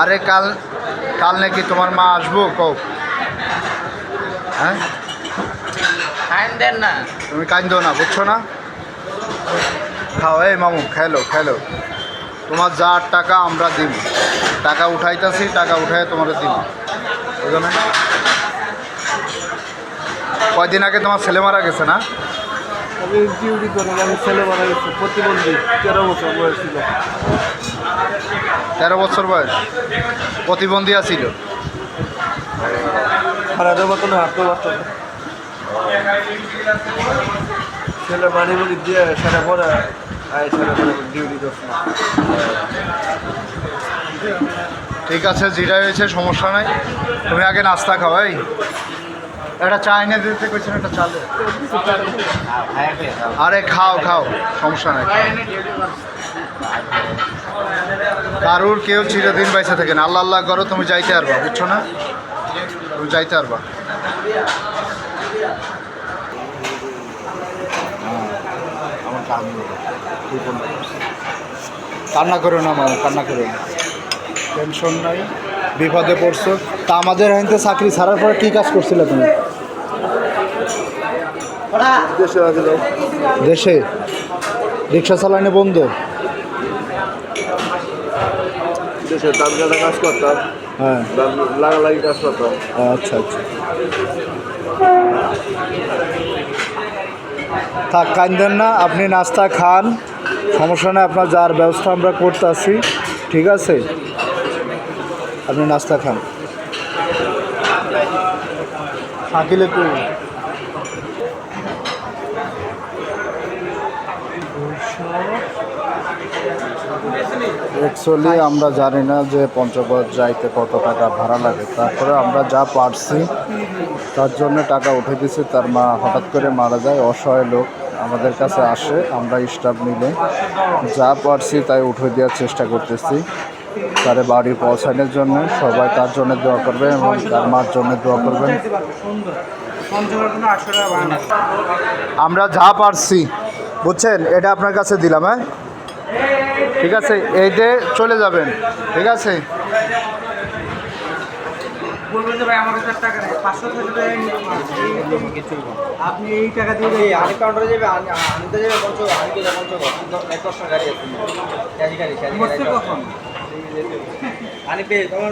আরে কাল কাল নাকি তোমার মা আসবো কও। হ্যাঁ ফাইন দেন না। তুমি কান্দো না, বুঝছো না? খাও, এই মামু খেলো খেলো, তোমার যা টাকা আমরা দিব, টাকা উঠাইতেছি, টাকা উঠাই তোমার দিব, বুঝলো না? কয়দিন আগে তোমার ছেলে মারা গেছে না? আমি ডিউটি করেন, আমি ছেলে মারা গেছি, প্রতিবন্ধী, 13 বছর বয়স ছিল। 13 বছর বয়স, প্রতিবন্ধী আছিল। হারাতে পারতো না, হাঁটতে পারতো না। ছেলে মানি মুড়ি দিয়ে সেটা পরে সেটা পরে ডিউটি করছে। ঠিক আছে, যেটা হয়েছে সমস্যা নাই, তুমি আগে নাস্তা খাও। এই একটা চা এনে দিতে কইছেন, একটা চা দে। আরে খাও খাও, সমস্যা নাই। কারুর কেউ চিরদিন বাইসা থাকে না, আল্লাহ আল্লাহ করো, তুমি যাইতে পারবা, বুঝছো না? তুমি যাইতে পারবা। কান্না করো না মামা, কান্না করো না, টেনশন নাই, বিপদে পড়ছো। তা আমাদের হাইতে চাকরি ছাড়ার পরে কী কাজ করছিলে তুমি? দেশে আছে লোক, দেশে রিক্সা চালানো বন্ধ? দেশে ধান কাটা কাজ করতাম, হ্যাঁ, লাগালাগি কাজ করতাম। আচ্ছা আচ্ছা, থাক কান্দেন না, আপনি নাস্তা খান, সমস্যা নেই, আপনার যার ব্যবস্থা আমরা করতেছি, ঠিক আছে? আপনি নাস্তা খান। শাকিলে তো অ্যাকচুয়ালি আমরা জানি না যে পঞ্চগড় যাইতে কত টাকা ভাড়া লাগে, তারপরে আমরা যা পারছি তার জন্য টাকা উঠে দিছি। তার মা হঠাৎ করে মারা যায়, অসহায় লোক আমাদের কাছে আসে, আমরা স্টাফ মিলে যা পারছি তাই উঠে দেওয়ার চেষ্টা করতেছি তার বাড়ি পৌঁছানোর জন্য। সবাই তার জন্য দোয়া করবে এবং তার মার জন্য দোয়া করবেন। আমরা যা পারছি, বুঝছেন, এটা আপনার কাছে দিলাম। হ্যাঁ ঠিক আছে, এইতে চলে যাবেন, ঠিক আছে? বলবেন যে ভাই আমার কাছে টাকা নেই, 500 টাকা আপনি এই টাকা দিয়ে যাই, আনি কাউন্টারে যাবে, আনতে যাবে পঞ্চগড়, আনিতে যাবে পঞ্চগড়, 1 টাকা গাড়ি আছে, ক্যাশ গাড়ি, কখন আনি পেয়ে তোমার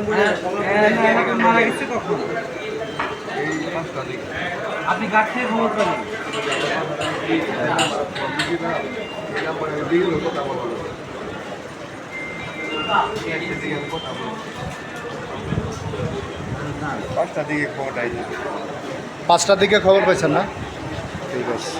মারা গেছে কখন? আপনি গাছ থেকে খবর পেলেন? পাঁচটার দিকে খবর পাইছেন না? ঠিক আছে।